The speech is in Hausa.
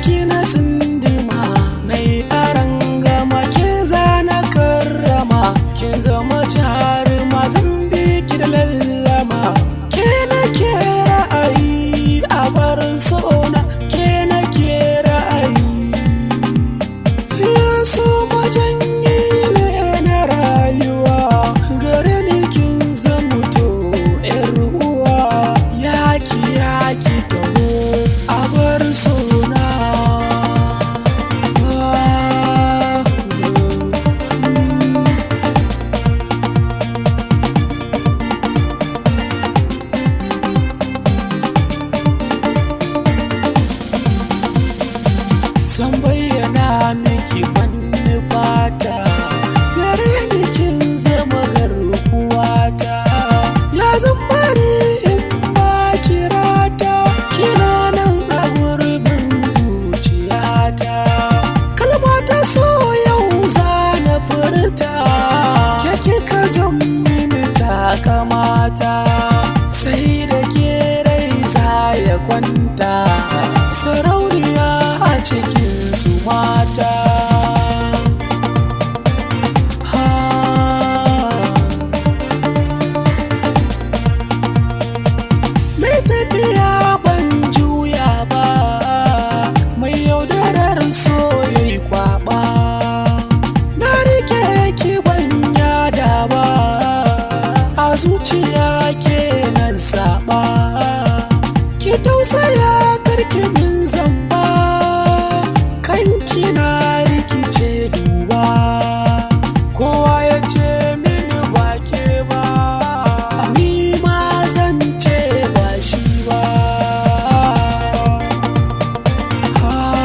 ki na tsindima na yi gama kin zana karrama kin zama jaruma zan bi ki da lallama ke na ke ra'ayi a barin sona ke na ke ra'ayi so majanyi ne na rayuwa gare ni kin zamuto yar uwa yaki taho a bar sona zan bayyana miki manufata gare ni kin zama garkuwata ya zan bari in ba kirata kina nan a gurbin zuciyata kalma ta so yau za na furta ke kika zan mini takamata sai da ke rai za ya kwanta sarauniya a cikin su mata mai tafiya ban juya ba mai yaudarar so yayi kwaba